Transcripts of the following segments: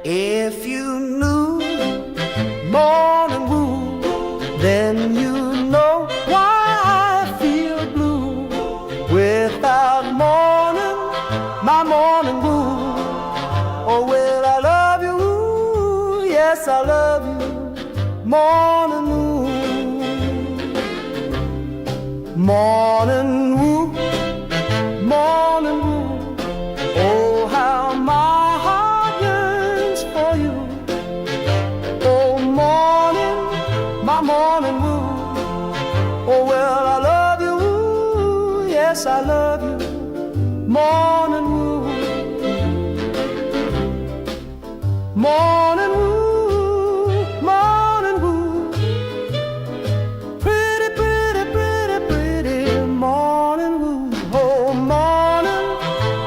If you knew morning wood, then you know why I feel blue. Without morning, my morning wood. Oh, well, I love you, ooh, yes, I love you, morning wood. Morning wood, morning wood. Oh, how my heart yearns for you. Oh, morning, my morning wood. Oh, well, I love you, ooh, yes, I love you, morning wood. Morning wood, morning wood. Pretty, pretty, pretty, pretty morning wood. Oh, morning,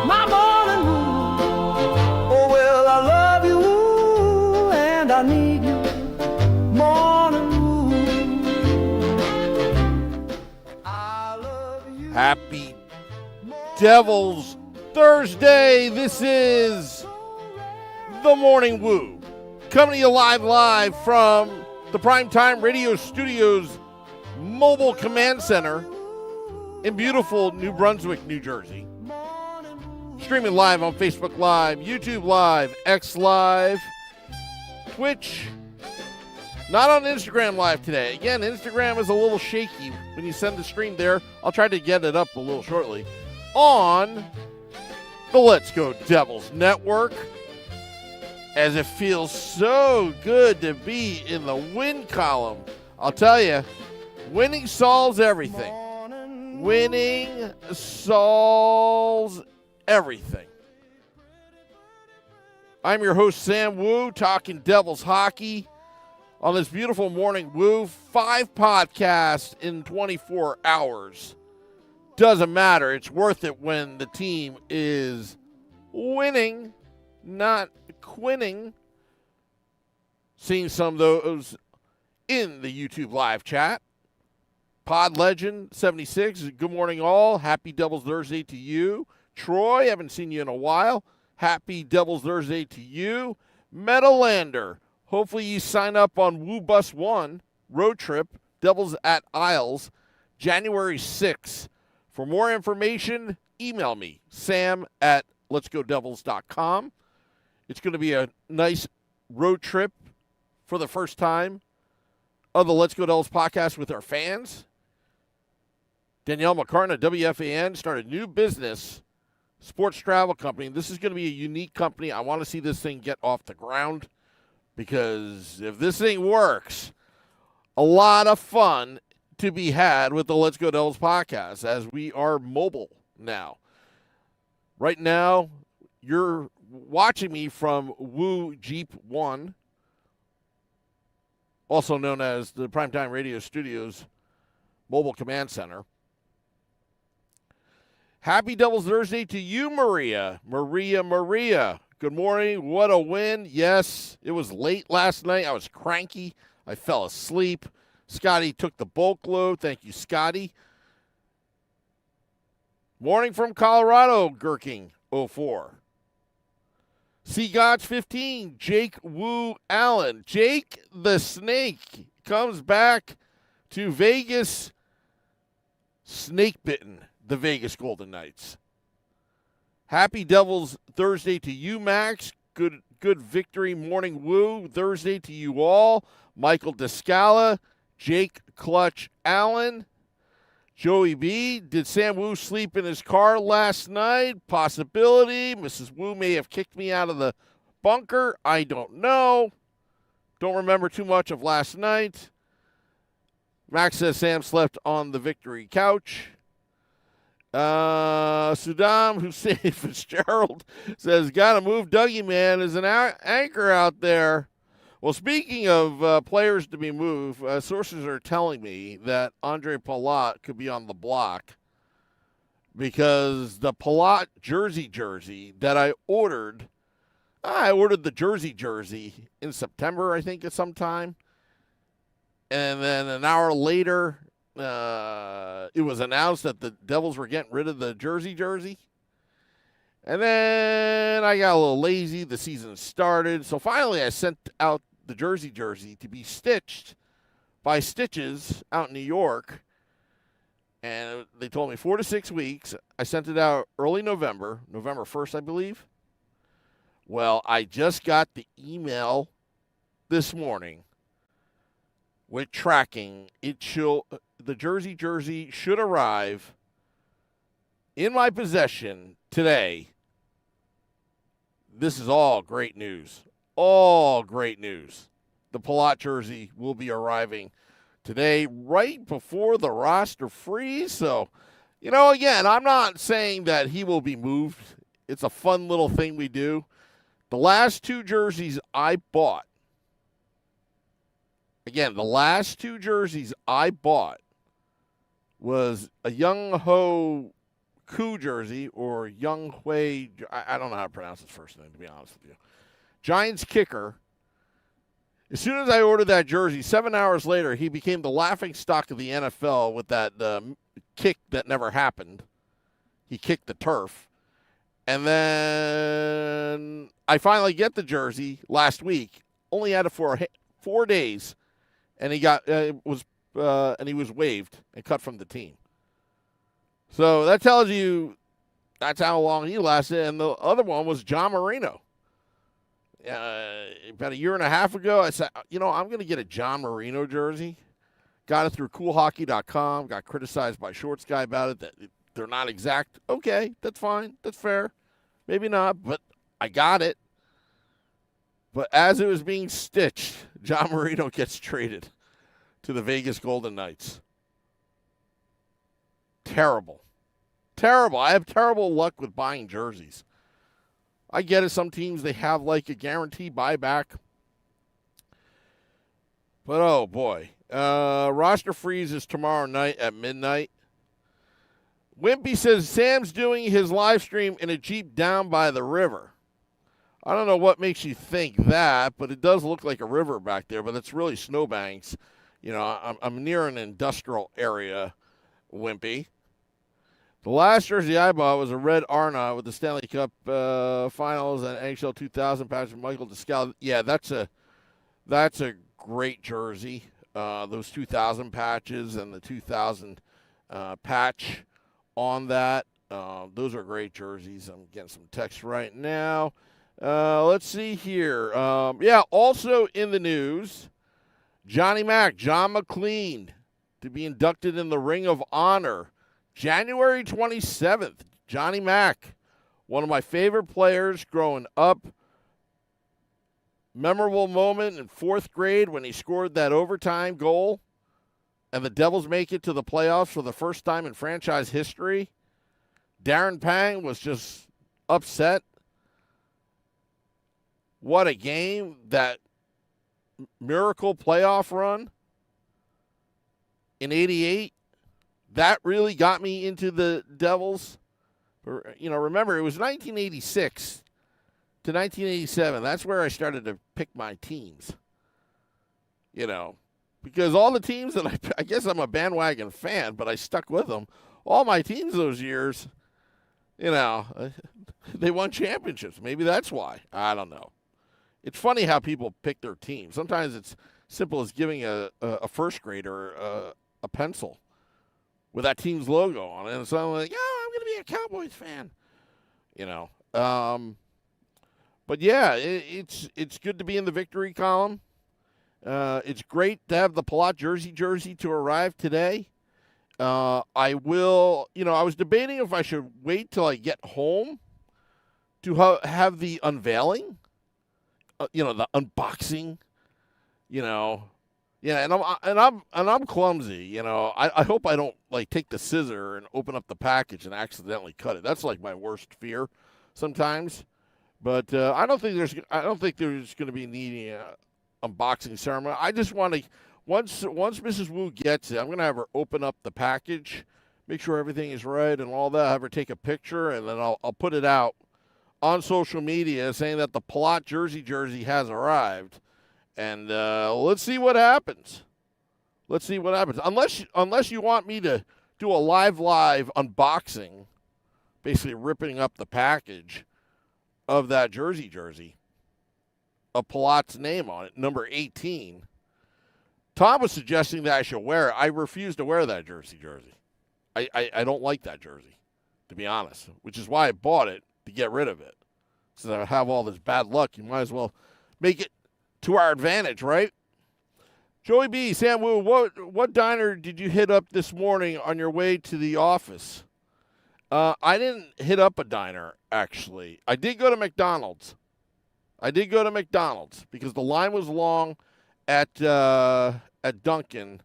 my morning wood. Oh, well, I love you, ooh, and I need you, morning wood. I love you. Happy Devil's Thursday. This is the Morning Woo, coming to you live from the Primetime Radio Studios Mobile Command Center in beautiful New Brunswick, New Jersey. Streaming live on Facebook Live, YouTube Live, X Live, Twitch. Not on Instagram Live today. Again, Instagram is a little shaky when you send the stream there. I'll try to get it up a little shortly. On the Let's Go Devils Network. As it feels so good to be in the win column. I'll tell you, winning solves everything. Winning solves everything. I'm your host, Sam Wu, talking Devils hockey on this beautiful Morning Woo. 5 podcasts in 24 hours. Doesn't matter. It's worth it when the team is winning, not quitting. Seeing some of those in the YouTube live chat. Pod Legend 76, good morning all. Happy Devil's Thursday to you. Troy, haven't seen you in a while. Happy Devil's Thursday to you. Metalander, hopefully you sign up on Woo Bus 1 road trip, Devils at Isles, January 6th. For more information, email me, sam@letsgodevils.com. It's going to be a nice road trip for the first time of the Let's Go Devils podcast with our fans. Danielle McCartan at WFAN started a new business, sports travel company. This is going to be a unique company. I want to see this thing get off the ground because if this thing works, a lot of fun to be had with the Let's Go Devils podcast as we are mobile now. Right now, you're watching me from Woo Jeep 1, also known as the Primetime Radio Studios Mobile Command Center. Happy Devil's Thursday to you, Maria. Maria. Good morning. What a win. Yes, it was late last night. I was cranky. I fell asleep. Scotty took the bulk load. Thank you, Scotty. Morning from Colorado, Gherking 04. See Gods 15, Jake Woo Allen. Jake the Snake comes back to Vegas, snake bitten the Vegas Golden Knights. Happy Devil's Thursday to you, Max. Good victory morning woo. Thursday to you all. Michael Descala, Jake Clutch Allen. Joey B, did Sam Wu sleep in his car last night? Possibility. Mrs. Wu may have kicked me out of the bunker. I don't know. Don't remember too much of last night. Max says Sam slept on the victory couch. Sudam Hussein Fitzgerald says, gotta move Dougie, man. There's an anchor out there. Well, speaking of players to be moved, sources are telling me that Andre Palat could be on the block because the Palat jersey that I ordered the jersey in September, I think, at some time. And then an hour later, it was announced that the Devils were getting rid of the jersey. And then I got a little lazy. The season started. So finally I sent out the jersey to be stitched by Stitches out in New York. And they told me 4 to 6 weeks. I sent it out early November 1st, I believe. Well, I just got the email this morning with tracking. The jersey should arrive in my possession today. This is all great news. All great news. The Palat jersey will be arriving today, right before the roster freeze. So, again, I'm not saying that he will be moved. It's a fun little thing we do. The last 2 jerseys I bought, was a Young Ho Koo jersey, or Young Hui. I don't know how to pronounce his first name, to be honest with you. Giants kicker. As soon as I ordered that jersey, 7 hours later, he became the laughing stock of the NFL with that kick that never happened. He kicked the turf. And then I finally get the jersey last week. Only had it for 4 days, and he was waived and cut from the team. So that tells you that's how long he lasted. And the other one was John Marino. About a year and a half ago, I said, I'm going to get a John Marino jersey. Got it through coolhockey.com. Got criticized by Shorts Guy about it, that they're not exact. Okay, that's fine. That's fair. Maybe not, but I got it. But as it was being stitched, John Marino gets traded to the Vegas Golden Knights. Terrible. I have terrible luck with buying jerseys. I get it. Some teams, they have like a guarantee buyback. But, oh, boy. Roster freeze is tomorrow night at midnight. Wimpy says Sam's doing his live stream in a Jeep down by the river. I don't know what makes you think that, but it does look like a river back there, but it's really snowbanks. I'm near an industrial area, Wimpy. The last jersey I bought was a red Arnaut with the Stanley Cup Finals and NHL 2000 patch of Michael Descal. Yeah, that's a great jersey. Those 2000 patches and the 2000 patch on that. Those are great jerseys. I'm getting some text right now. Let's see here. Also in the news, John McLean, to be inducted in the Ring of Honor. January 27th, Johnny Mac, one of my favorite players growing up. Memorable moment in 4th grade when he scored that overtime goal and the Devils make it to the playoffs for the first time in franchise history. Darren Pang was just upset. What a game. That miracle playoff run in 88. That really got me into the Devils. Remember, it was 1986 to 1987. That's where I started to pick my teams. Because all the teams that I guess I'm a bandwagon fan, but I stuck with them. All my teams those years, they won championships. Maybe that's why. I don't know. It's funny how people pick their team. Sometimes it's simple as giving a first grader a pencil with that team's logo on it. And so I'm like, I'm going to be a Cowboys fan. But yeah, it's good to be in the victory column. It's great to have the Palat jersey to arrive today. I was debating if I should wait till I get home to have the unveiling, the unboxing, Yeah, and I'm clumsy, I hope I don't take the scissor and open up the package and accidentally cut it. That's like my worst fear sometimes. But I don't think there's going to be needing an unboxing ceremony. I just want to once Mrs. Wu gets it, I'm going to have her open up the package, make sure everything is right and all that. Have her take a picture, and then I'll put it out on social media saying that the Palat jersey has arrived. And let's see what happens. Let's see what happens. Unless you want me to do a live unboxing, basically ripping up the package of that jersey, a Palat's name on it, number 18. Tom was suggesting that I should wear it. I refuse to wear that jersey. I don't like that jersey, to be honest, which is why I bought it, to get rid of it. Since I have all this bad luck, you might as well make it to our advantage, right? Joey B, Sam Wu, what diner did you hit up this morning on your way to the office? I didn't hit up a diner, actually. I did go to McDonald's. Because the line was long at Dunkin'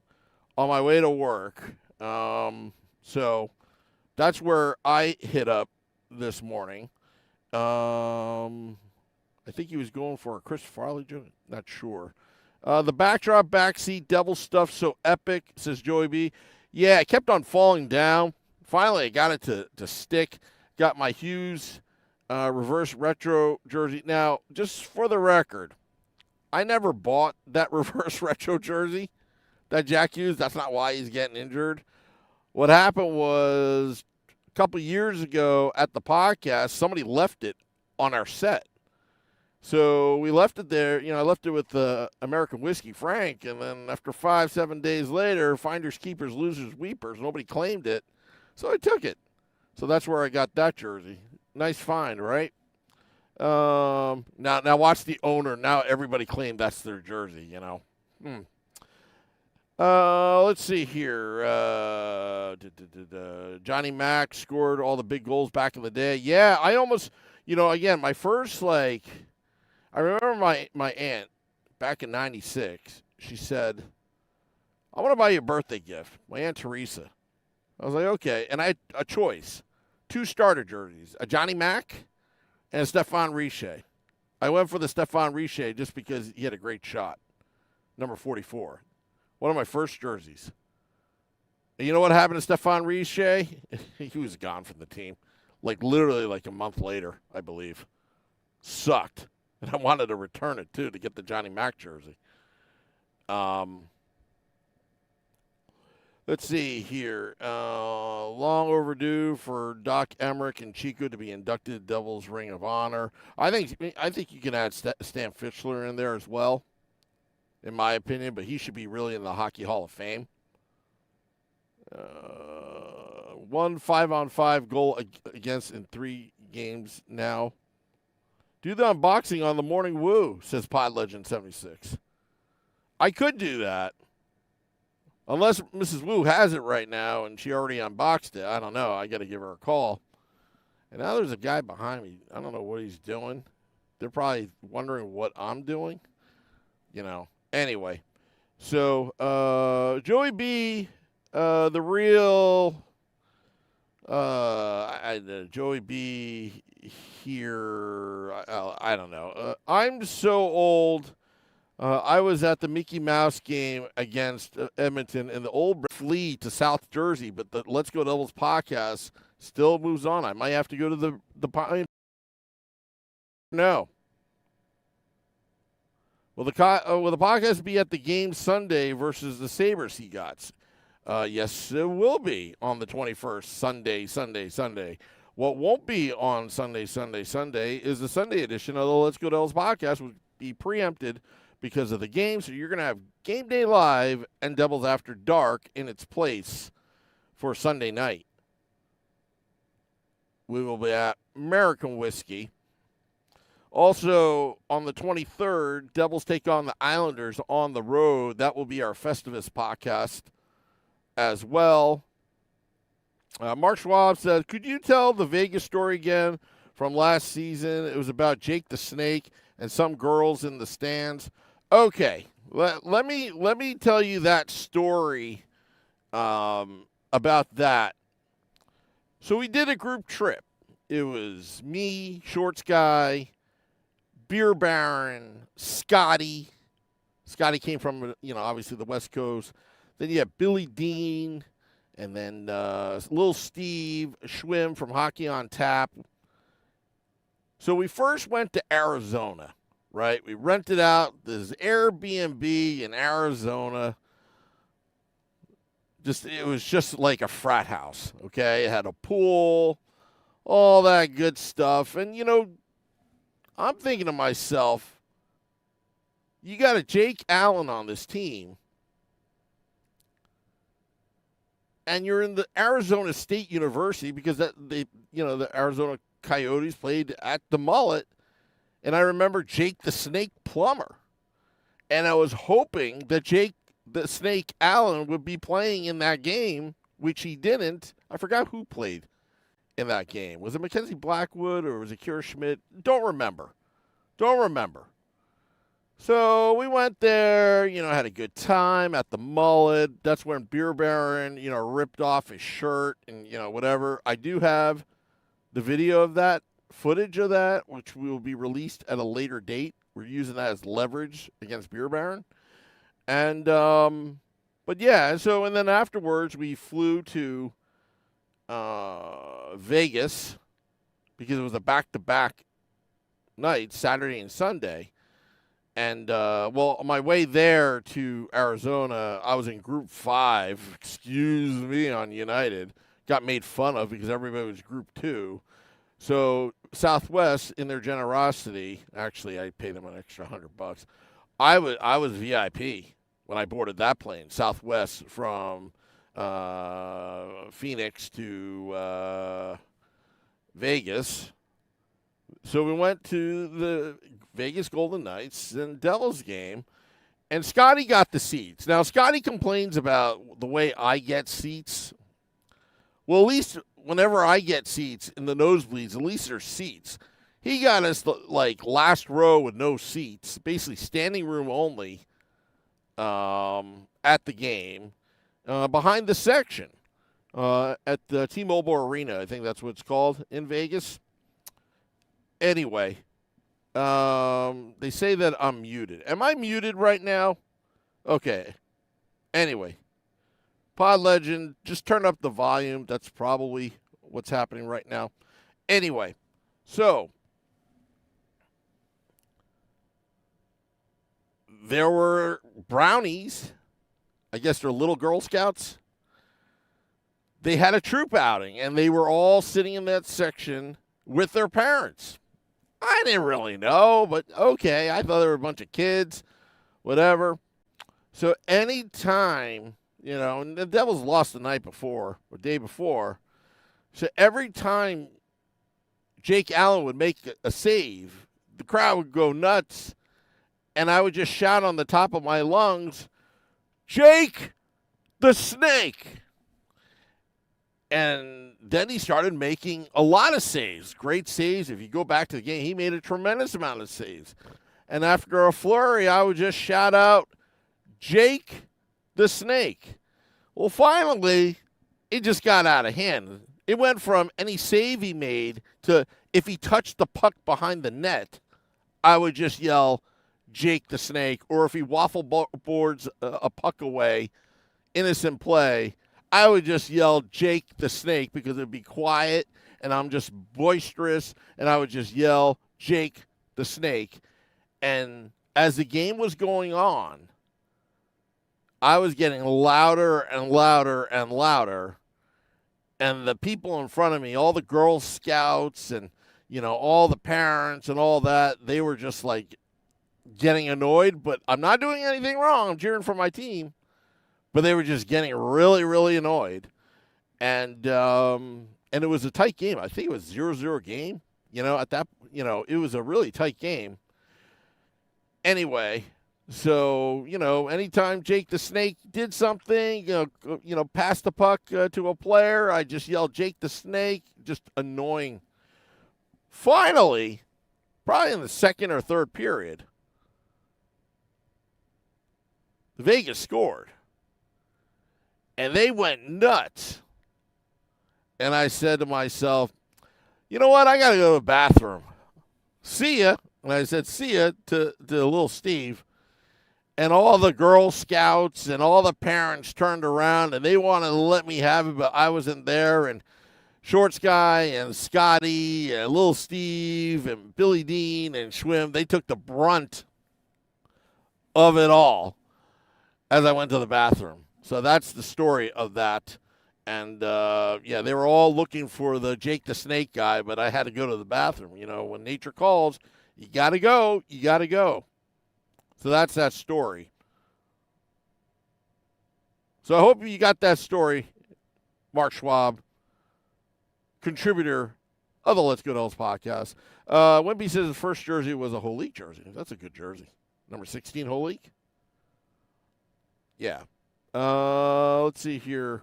on my way to work. So that's where I hit up this morning. I think he was going for a Chris Farley joint. Not sure. The backdrop, backseat, devil stuff so epic, says Joey B. Yeah, it kept on falling down. Finally, I got it to stick. Got my Hughes reverse retro jersey. Now, just for the record, I never bought that reverse retro jersey that Jack Hughes. That's not why he's getting injured. What happened was a couple years ago at the podcast, somebody left it on our set. So we left it there. I left it with American Whiskey Frank, and then after 5-7 days later, finders, keepers, losers, weepers, nobody claimed it. So I took it. So that's where I got that jersey. Nice find, right? Now watch the owner. Now everybody claimed that's their jersey, Let's see here. Johnny Mack scored all the big goals back in the day. Yeah, I almost, again, my first, I remember my aunt back in 96, she said, I want to buy you a birthday gift. My Aunt Teresa. I was like, okay. And I had a choice. 2 starter jerseys, a Johnny Mack and a Stephane Richer. I went for the Stephane Richer just because he had a great shot. Number 44. One of my first jerseys. And you know what happened to Stephane Richer? He was gone from the team. Literally a month later, I believe. Sucked. And I wanted to return it, too, to get the Johnny Mack jersey. Let's see here. Long overdue for Doc Emmerich and Chico to be inducted to Devil's Ring of Honor. I think you can add Stan Fischler in there as well, in my opinion, but he should be really in the Hockey Hall of Fame. 1 5-on-5 goal against in 3 games now. Do the unboxing on the Morning Woo, says Pod Legend 76. I could do that. Unless Mrs. Wu has it right now and she already unboxed it. I don't know. I got to give her a call. And now there's a guy behind me. I don't know what he's doing. They're probably wondering what I'm doing. Anyway. So, Joey B, the real Joey B here, I don't know. I'm so old. I was at the Mickey Mouse game against Edmonton, and the old flee to South Jersey, but the Let's Go Devils podcast still moves on. I might have to go to the No. Will the podcast be at the game Sunday versus the Sabres he got? Yes, it will be on the 21st, Sunday. What won't be on Sunday is the Sunday edition of the Let's Go Devils podcast, will be preempted because of the game. So you're going to have Game Day Live and Devils After Dark in its place for Sunday night. We will be at American Whiskey. Also, on the 23rd, Devils take on the Islanders on the road. That will be our Festivus podcast as well. Mark Schwab says, could you tell the Vegas story again from last season? It was about Jake the Snake and some girls in the stands. Okay, let me tell you that story about that. So we did a group trip. It was me, Shorts Guy, Beer Baron, Scotty. Scotty came from, obviously the West Coast. Then you have Billy Dean, and then Lil Steve Schwim from Hockey on Tap. So we first went to Arizona, right? We rented out this Airbnb in Arizona. it was just like a frat house, okay? It had a pool, all that good stuff. And, I'm thinking to myself, you got a Jake Allen on this team, and you're in the Arizona State University because the Arizona Coyotes played at the Mullet, and I remember Jake the Snake Plummer. And I was hoping that Jake the Snake Allen would be playing in that game, which he didn't. I forgot who played in that game. Was it Mackenzie Blackwood or was it Kira Schmidt? Don't remember. So we went there, had a good time at the Mullet. That's when Beer Baron, ripped off his shirt and, whatever. I do have the video of that, footage of that, which will be released at a later date. We're using that as leverage against Beer Baron. And, but yeah, and then afterwards we flew to Vegas because it was a back-to-back night, Saturday and Sunday. And, on my way there to Arizona, I was in Group 5, excuse me, on United. Got made fun of because everybody was Group 2. So Southwest, in their generosity, actually, I paid them an extra $100. I was VIP when I boarded that plane, Southwest from Phoenix to Vegas. So we went to the Vegas Golden Knights and Devils game, and Scotty got the seats. Now, Scotty complains about the way I get seats. Well, at least whenever I get seats in the nosebleeds, at least there's seats. He got us, last row with no seats, basically standing room only at the game, behind the section at the T-Mobile Arena. I think that's what it's called in Vegas. Anyway, they say that I'm muted. Am I muted right now? Okay. Anyway, Pod Legend, just turn up the volume. That's probably what's happening right now. Anyway, so there were brownies. I guess they're little Girl Scouts. They had a troop outing, and they were all sitting in that section with their parents. I didn't really know, but okay. I thought there were a bunch of kids, whatever. So anytime, and the Devils lost the night before or day before. So every time Jake Allen would make a save, the crowd would go nuts, and I would just shout on the top of my lungs, "Jake the Snake!" And then he started making a lot of saves, great saves. If you go back to the game, he made a tremendous amount of saves. And after a flurry, I would just shout out, "Jake the Snake." Well, finally, it just got out of hand. It went from any save he made to if he touched the puck behind the net, I would just yell, "Jake the Snake." Or if he waffle boards a puck away, innocent play, I would just yell, "Jake the Snake," because it'd be quiet and I'm just boisterous, and I would just yell, "Jake the Snake." And as the game was going on, I was getting louder and louder and louder. And the people in front of me, all the Girl Scouts and, all the parents and all that, they were just getting annoyed. But I'm not doing anything wrong. I'm cheering for my team. But they were just getting really, really annoyed. And it was a tight game. I think it was 0-0 game. At that, it was a really tight game. Anyway, so, anytime Jake the Snake did something, passed the puck to a player, I just yelled, "Jake the Snake," just annoying. Finally, probably in the second or third period, Vegas scored. And they went nuts. And I said to myself, you know what? I got to go to the bathroom. See ya. And I said, see ya to little Steve. And all the Girl Scouts and all the parents turned around, and they wanted to let me have it, but I wasn't there. And Shorts Guy and Scotty and little Steve and Billy Dean and Schwim, they took the brunt of it all as I went to the bathroom. So that's the story of that. And, they were all looking for the Jake the Snake guy, but I had to go to the bathroom. You know, when nature calls, you got to go. You got to go. So that's that story. So I hope you got that story, Mark Schwab, contributor of the Let's Go Dolls podcast. Wimpy says his first jersey was a Whole League jersey. That's a good jersey. Number 16 Whole League? Yeah. Let's see here.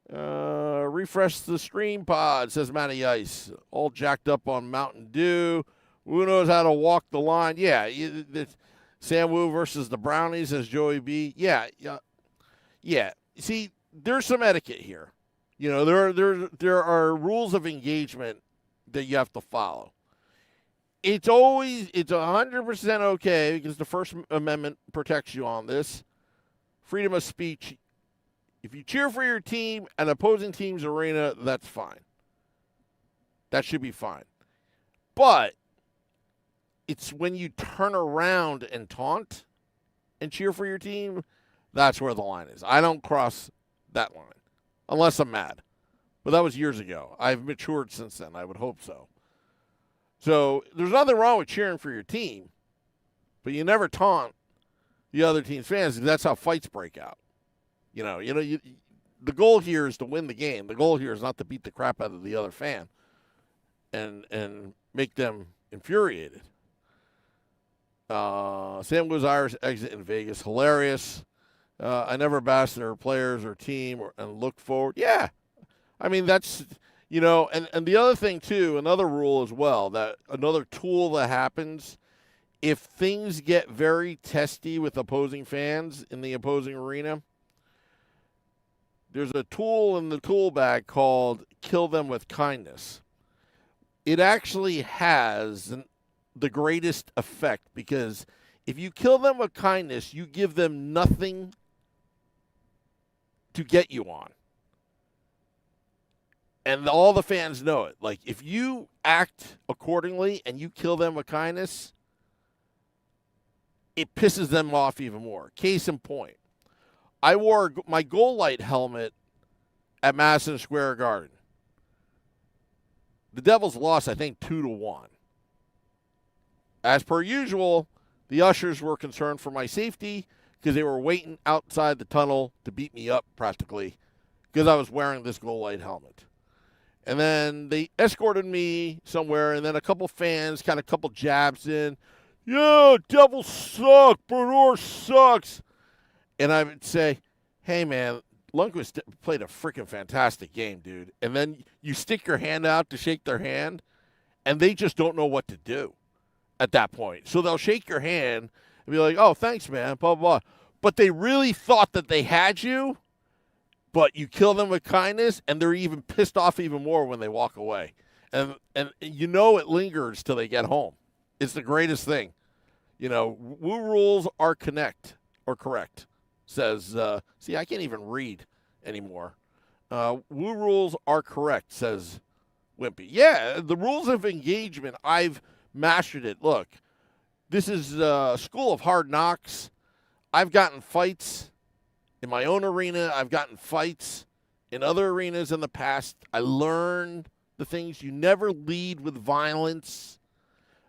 Refresh the stream pod, says Matty Ice. All jacked up on Mountain Dew. Who knows how to walk the line? Yeah. Sam Wu versus the Brownies, says Joey B. Yeah. See, there's some etiquette here. You know, there are rules of engagement that you have to follow. It's 100% okay because the First Amendment protects you on this. Freedom of speech. If you cheer for your team at opposing team's arena, that's fine. That should be fine. But it's when you turn around and taunt and cheer for your team, that's where the line is. I don't cross that line unless I'm mad. But that was years ago. I've matured since then. I would hope so. So there's nothing wrong with cheering for your team, but you never taunt the other team's fans because that's how fights break out. The goal here is to win the game. The goal here is not to beat the crap out of the other fan and make them infuriated. Sam Goes Irish exit in Vegas. Hilarious. I never bash their players or team and look forward. Yeah. I mean, that's, and the other thing, too, another rule as well, that another tool that happens, if things get very testy with opposing fans in the opposing arena, there's a tool in the tool bag called Kill Them with Kindness. It actually has the greatest effect because if you kill them with kindness, you give them nothing to get you on. And all the fans know it. Like, if you act accordingly and you kill them with kindness, it pisses them off even more. Case in point, I wore my goal light helmet at Madison Square Garden. The Devils lost, I think, 2-1. As per usual, the ushers were concerned for my safety because they were waiting outside the tunnel to beat me up practically because I was wearing this goal light helmet. And then they escorted me somewhere, and then a couple fans, kind of couple jabs in. Yeah, Devils suck. Bernard sucks. And I would say, hey, man, Lundqvist played a freaking fantastic game, dude. And then you stick your hand out to shake their hand, and they just don't know what to do at that point. So they'll shake your hand and be like, oh, thanks, man, blah, blah, blah. But they really thought that they had you, but you kill them with kindness, and they're even pissed off even more when they walk away. And it lingers till they get home. It's the greatest thing. Woo rules are correct, says, see, I can't even read anymore. Woo rules are correct, says Wimpy. Yeah, the rules of engagement, I've mastered it. Look, this is a school of hard knocks. I've gotten fights in my own arena. I've gotten fights in other arenas in the past. I learned the things. You never lead with violence.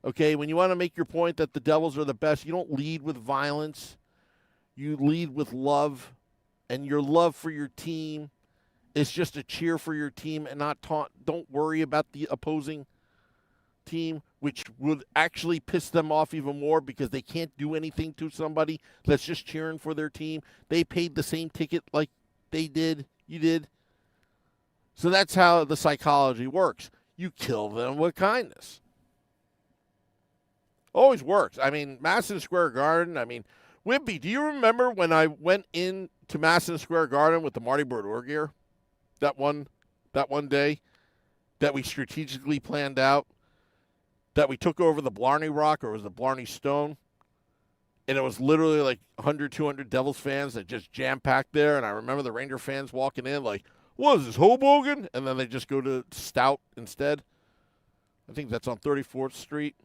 Okay, when you want to make your point that the Devils are the best, you don't lead with violence. You lead with love, and your love for your team is just a cheer for your team and not taunt. Don't worry about the opposing team, which would actually piss them off even more because they can't do anything to somebody that's just cheering for their team. They paid the same ticket like you did. So that's how the psychology works. You kill them with kindness. Always works. I mean, Madison Square Garden, Wimpy, do you remember when I went in to Madison Square Garden with the Marty Brodeur gear? That one day that we strategically planned out, that we took over the Blarney Rock, or was the Blarney Stone, and it was literally like 100, 200 Devils fans that just jam-packed there, and I remember the Ranger fans walking in like, what is this, Hoboken? And then they just go to Stout instead. I think that's on 34th Street.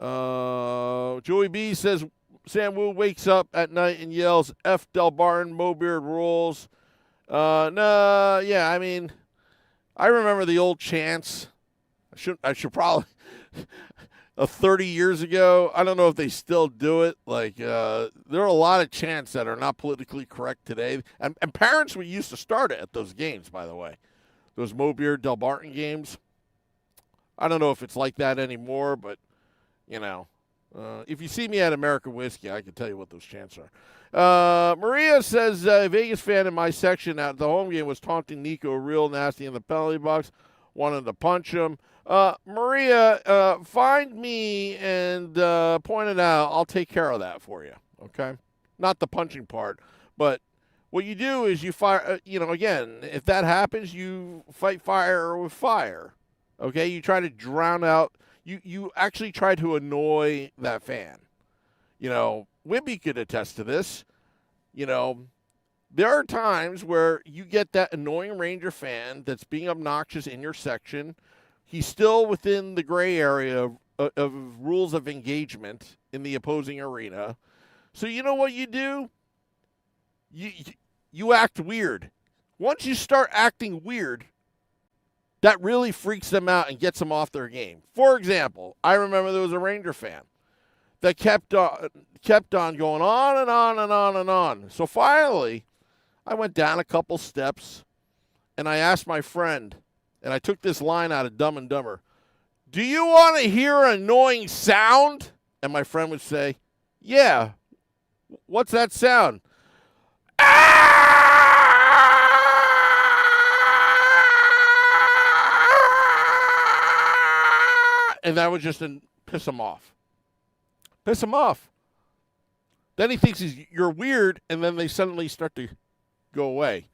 Joey B says, Sam Wu wakes up at night and yells, F. Del Barton, Mobeard rules. No, yeah, I mean, I remember the old chants. I should probably, 30 years ago, I don't know if they still do it. Like, there are a lot of chants that are not politically correct today. And parents we used to start it at those games, by the way. Those Mobeard, Del Barton games. I don't know if it's like that anymore, but, you know. If you see me at American Whiskey, I can tell you what those chants are. Maria says, a Vegas fan in my section at the home game was taunting Nico real nasty in the penalty box, wanted to punch him. Maria, find me and point it out. I'll take care of that for you, okay? Not the punching part, but what you do is you fire, again, if that happens, you fight fire with fire, okay? You try to drown out. You actually try to annoy that fan. Wibby could attest to this. There are times where you get that annoying Ranger fan that's being obnoxious in your section. He's still within the gray area of rules of engagement in the opposing arena. So you know what you do? You act weird. Once you start acting weird, that really freaks them out and gets them off their game. For example, I remember there was a Ranger fan that kept on going on and on and on and on. So finally, I went down a couple steps, and I asked my friend, and I took this line out of Dumb and Dumber, do you want to hear an annoying sound? And my friend would say, yeah. What's that sound? And that would just piss him off. Piss him off. Then he thinks you're weird, and then they suddenly start to go away.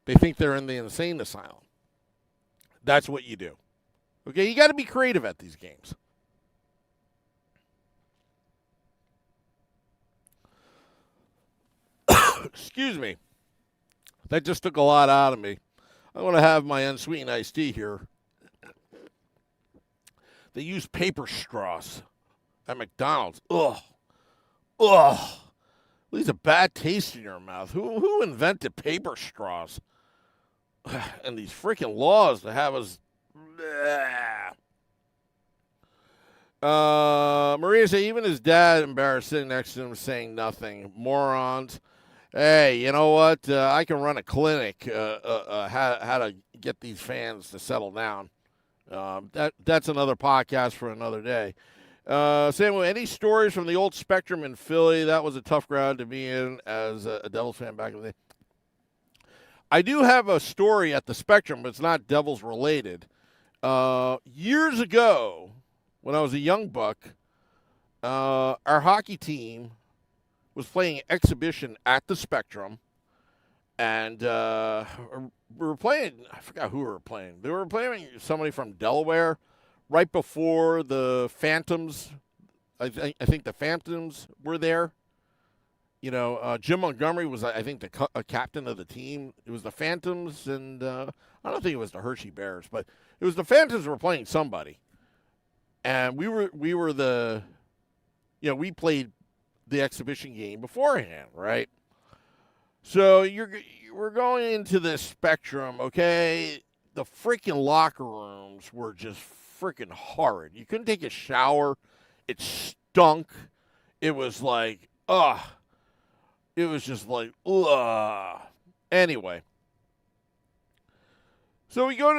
They think they're in the insane asylum. That's what you do. Okay, you got to be creative at these games. Excuse me. That just took a lot out of me. I'm going to have my unsweetened iced tea here. They use paper straws at McDonald's. Ugh. Leaves a bad taste in your mouth. Who invented paper straws? And these freaking laws to have us. Maria said even his dad embarrassed sitting next to him saying nothing. Morons. Hey, you know what? I can run a clinic how to get these fans to settle down. That's another podcast for another day. Samuel, any stories from the old Spectrum in Philly? That was a tough crowd to be in as a Devils fan back in the day. I do have a story at the Spectrum, but it's not Devils related. Years ago, when I was a young buck, our hockey team was playing an exhibition at the Spectrum, and we were playing, I forgot who we were playing. They were playing somebody from Delaware right before the Phantoms. I think the Phantoms were there. Jim Montgomery was, I think, the captain of the team. It was the Phantoms, and I don't think it was the Hershey Bears, but it was the Phantoms were playing somebody. And we were we played the exhibition game beforehand, right? So we're going into this Spectrum, okay? The freaking locker rooms were just freaking horrid. You couldn't take a shower. It stunk. It was like, ugh. It was just like, ugh. Anyway. So we go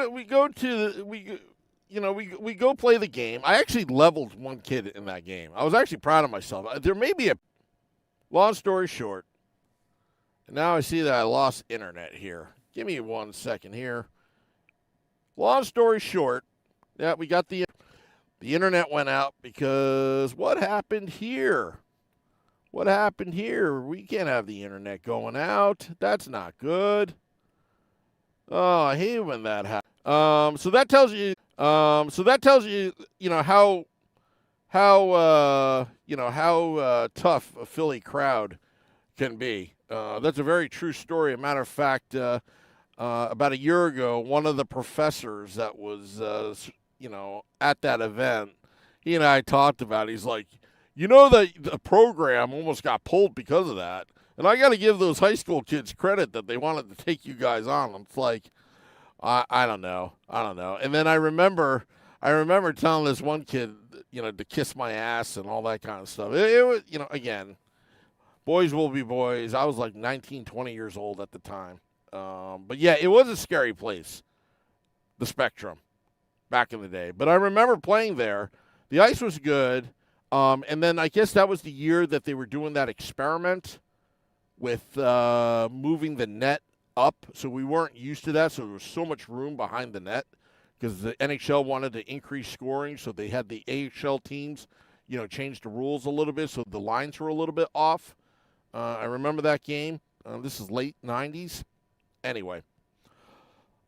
play the game. I actually leveled one kid in that game. I was actually proud of myself. There may be long story short, and now I see that I lost internet here. Give me 1 second here. Long story short, yeah, we got the internet went out because what happened here? What happened here? We can't have the internet going out. That's not good. Oh, I hate when that happens. So that tells you. How tough a Philly crowd can be. That's a very true story. A matter of fact, about a year ago, one of the professors that was at that event, he and I talked about it. He's like, You know that the program almost got pulled because of that. And I got to give those high school kids credit that they wanted to take you guys on. It's like, I don't know. And then I remember telling this one kid, to kiss my ass and all that kind of stuff. It was, again, boys will be boys. I was like 19, 20 years old at the time. But yeah, it was a scary place, the Spectrum, back in the day. But I remember playing there. The ice was good. And then I guess that was the year that they were doing that experiment with moving the net up. So we weren't used to that. So there was so much room behind the net because the NHL wanted to increase scoring. So they had the AHL teams, change the rules a little bit. So the lines were a little bit off. I remember that game. This is late 90s. Anyway.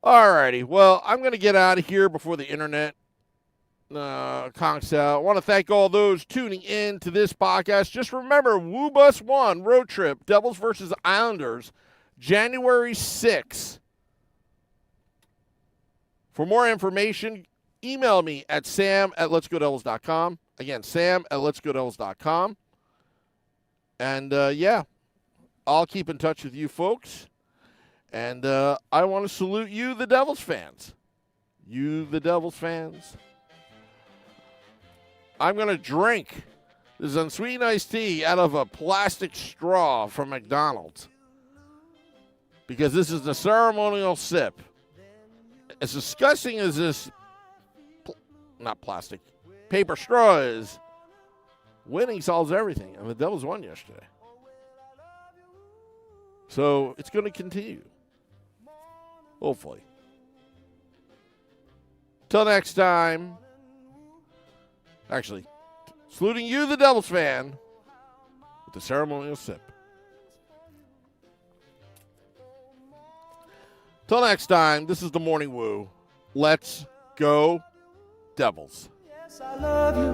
All righty. Well, I'm going to get out of here before the internet conks out. I want to thank all those tuning in to this podcast. Just remember, Woo Bus 1 road trip, Devils versus Islanders, January 6th. For more information, email me at sam@letsgodevils.com. Again, sam@letsgodevils.com. And, I'll keep in touch with you folks. And I want to salute you, the Devils fans. You, the Devils fans. I'm going to drink this unsweetened iced tea out of a plastic straw from McDonald's because this is the ceremonial sip. As disgusting as this, not plastic, paper straw is, winning solves everything, and the Devils won yesterday. So it's going to continue, hopefully. Till next time. Actually, saluting you, the Devils fan, with the ceremonial sip. Till next time, this is the Morning Woo. Let's go, Devils. Yes, I love you.